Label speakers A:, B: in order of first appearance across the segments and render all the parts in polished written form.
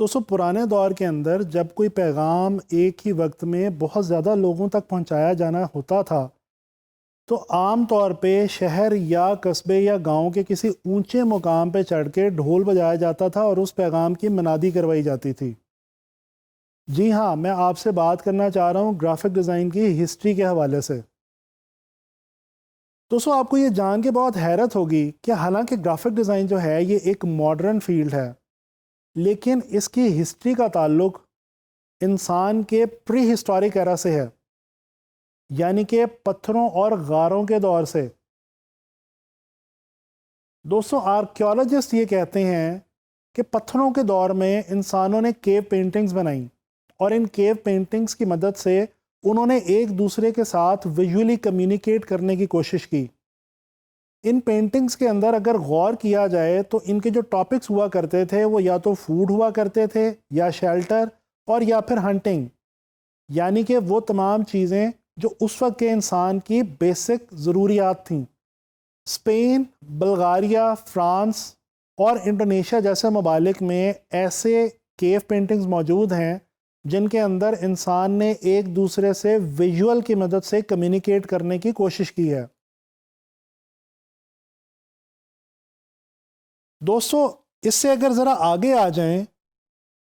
A: दोस्तों पुराने दौर के अंदर जब कोई पैगाम एक ही वक्त में बहुत ज़्यादा लोगों तक पहुंचाया जाना होता था तो आम तौर पे शहर या कस्बे या गांव के किसी ऊंचे मुकाम पे चढ़ के ढोल बजाया जाता था और उस पैगाम की मनादी करवाई जाती थी। जी हाँ, मैं आपसे बात करना चाह रहा हूँ ग्राफिक डिज़ाइन की हिस्ट्री के हवाले से। दोस्तों आपको ये जान के बहुत हैरत होगी कि हालांकि ग्राफिक डिज़ाइन जो है ये एक मॉडर्न फील्ड है, लेकिन इसकी हिस्ट्री का ताल्लुक इंसान के प्री हिस्टोरिक एरा से है, यानी कि पत्थरों और गारों के दौर से। दोस्तों आर्कियोलॉजिस्ट ये कहते हैं कि पत्थरों के दौर में इंसानों ने केव पेंटिंग्स बनाई और इन केव पेंटिंग्स की मदद से उन्होंने एक दूसरे के साथ विजुअली कम्युनिकेट करने की कोशिश की। इन पेंटिंग्स के अंदर अगर गौर किया जाए तो इनके जो टॉपिक्स हुआ करते थे वो या तो फूड हुआ करते थे या शेल्टर और या फिर हंटिंग, यानी कि वो तमाम चीज़ें जो उस वक्त के इंसान की बेसिक ज़रूरियात थीं। स्पेन, बल्गारिया, फ्रांस और इंडोनेशिया जैसे ममालिक में ऐसे केव पेंटिंग्स मौजूद हैं जिनके अंदर इंसान ने एक दूसरे से विजुअल की मदद से कम्युनिकेट करने की कोशिश की है। दोस्तों इससे अगर ज़रा आगे आ जाएं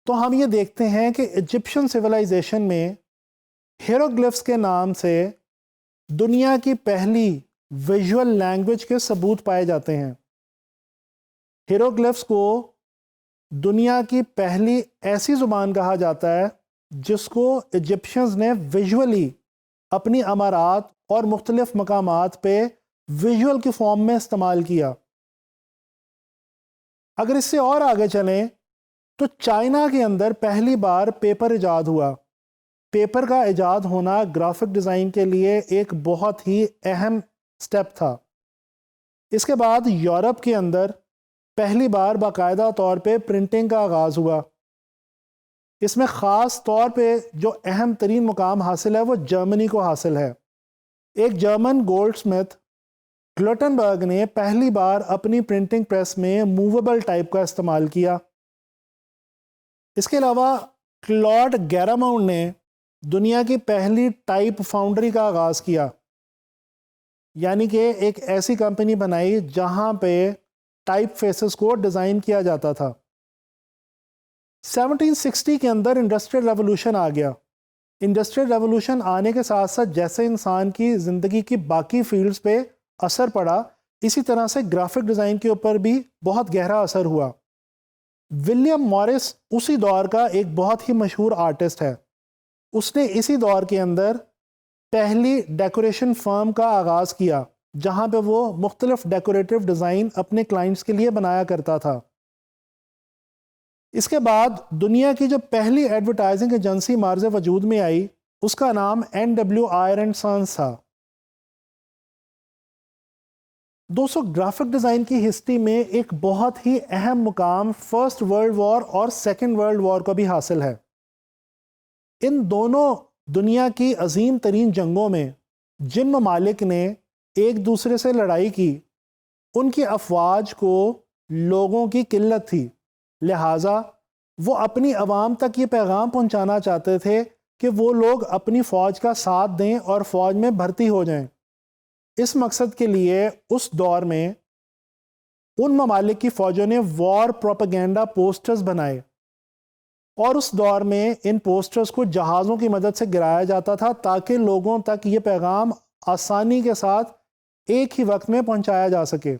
A: तो हम ये देखते हैं कि इजिप्शियन सिविलाइजेशन में हिरोग्लिफ्स के नाम से दुनिया की पहली विजुअल लैंग्वेज के सबूत पाए जाते हैं। हिरोग्लिफ्स को दुनिया की पहली ऐसी ज़ुबान कहा जाता है जिसको इजिप्शियंस ने विजुअली अपनी अमारात और मुख्तलिफ मकामात पे विजुअल की फॉर्म में इस्तेमाल किया। अगर इससे और आगे चलें तो चाइना के अंदर पहली बार पेपर इजाद हुआ। पेपर का इजाद होना ग्राफिक डिज़ाइन के लिए एक बहुत ही अहम स्टेप था। इसके बाद यूरोप के अंदर पहली बार बाकायदा तौर पे प्रिंटिंग का आगाज़ हुआ। इसमें ख़ास तौर पे जो अहम तरीन मुकाम हासिल है वो जर्मनी को हासिल है। एक जर्मन गोल्डस्मिथ ग्लटनबर्ग ने पहली बार अपनी प्रिंटिंग प्रेस में मूवेबल टाइप का इस्तेमाल किया। इसके अलावा क्लॉड गैरामाउंड ने दुनिया की पहली टाइप फाउंड्री का आगाज़ किया, यानी कि एक ऐसी कंपनी बनाई जहां पे टाइप फेसेस को डिज़ाइन किया जाता था। 1760 के अंदर इंडस्ट्रियल रेवोल्यूशन आ गया। इंडस्ट्रियल रेवोल्यूशन आने के साथ साथ जैसे इंसान की ज़िंदगी की बाकी फील्ड्स पे असर पड़ा, इसी तरह से ग्राफिक डिज़ाइन के ऊपर भी बहुत गहरा असर हुआ। विलियम मॉरिस उसी दौर का एक बहुत ही मशहूर आर्टिस्ट है। उसने इसी दौर के अंदर पहली डेकोरेशन फर्म का आगाज़ किया जहां पे वो मुख्तलिफ डेकोरेटिव डिज़ाइन अपने क्लाइंट्स के लिए बनाया करता था। इसके बाद दुनिया की जो पहली एडवर्टाइजिंग एजेंसी मार्ज़ वजूद में आई उसका नाम NW आयर एंड सन्स था। दोस्तों ग्राफिक डिज़ाइन की हिस्ट्री में एक बहुत ही अहम मुकाम फर्स्ट वर्ल्ड वॉर और सेकेंड वर्ल्ड वॉर का भी हासिल है। इन दोनों दुनिया की अजीम तरीन जंगों में जिन ममालिक ने एक दूसरे से लड़ाई की उनकी अफवाज को लोगों की किल्लत थी, लिहाजा वो अपनी आवाम तक ये पैगाम पहुंचाना चाहते थे कि वो लोग अपनी फ़ौज का साथ दें और फ़ौज में भर्ती हो जाएं। इस मकसद के लिए उस दौर में उन ममालिक की फ़ौजों ने वॉर प्रोपेगेंडा पोस्टर्स बनाए और उस दौर में इन पोस्टर्स को जहाज़ों की मदद से गिराया जाता था ताकि लोगों तक ये पैगाम आसानी के साथ एक ही वक्त में पहुंचाया जा सके।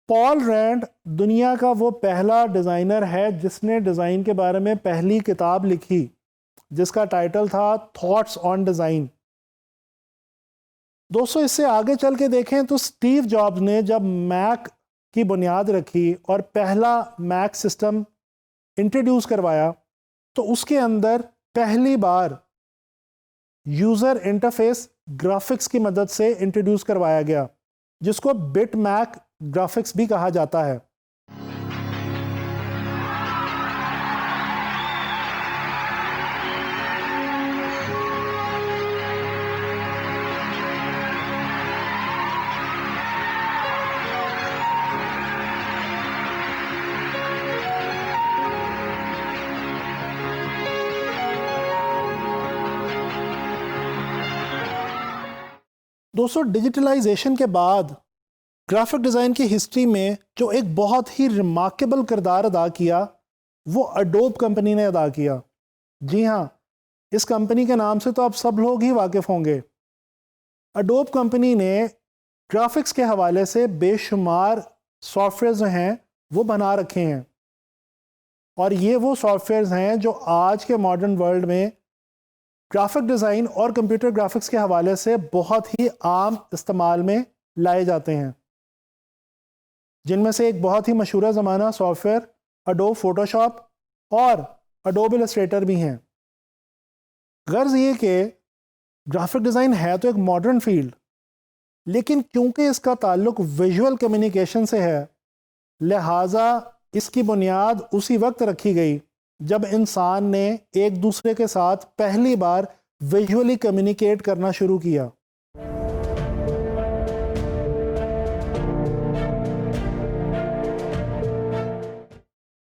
A: पॉल रैंड दुनिया का वो पहला डिज़ाइनर है जिसने डिज़ाइन के बारे में पहली किताब लिखी जिसका टाइटल था थॉट्स ऑन डिज़ाइन। दोस्तों इससे आगे चल के देखें तो स्टीव जॉब्स ने जब मैक की बुनियाद रखी और पहला मैक सिस्टम इंट्रोड्यूस करवाया तो उसके अंदर पहली बार यूज़र इंटरफेस ग्राफिक्स की मदद से इंट्रोड्यूस करवाया गया जिसको बिट मैक ग्राफिक्स भी कहा जाता है। दोस्तों डिजिटलाइजेशन के बाद ग्राफिक डिज़ाइन की हिस्ट्री में जो एक बहुत ही रिमार्केबल किरदार अदा किया वो अडोब कंपनी ने अदा किया। जी हाँ, इस कंपनी के नाम से तो आप सब लोग ही वाकिफ़ होंगे। अडोब कंपनी ने ग्राफिक्स के हवाले से बेशुमार सॉफ्टवेयर जो हैं वो बना रखे हैं, और ये वो सॉफ्टवेयर्स हैं जो आज के मॉडर्न वर्ल्ड में ग्राफिक डिज़ाइन और कंप्यूटर ग्राफिक्स के हवाले से बहुत ही आम इस्तेमाल में लाए जाते हैं, जिनमें से एक बहुत ही मशहूर ज़माना सॉफ्टवेयर अडोब फोटोशॉप और अडोब इलस्ट्रेटर भी हैं। गर्ज़ ये कि ग्राफिक डिज़ाइन है तो एक मॉडर्न फील्ड, लेकिन क्योंकि इसका ताल्लुक विजुअल कम्युनिकेशन से है, लिहाजा इसकी बुनियाद उसी वक्त रखी गई जब इंसान ने एक दूसरे के साथ पहली बार विजुअली कम्युनिकेट करना शुरू किया।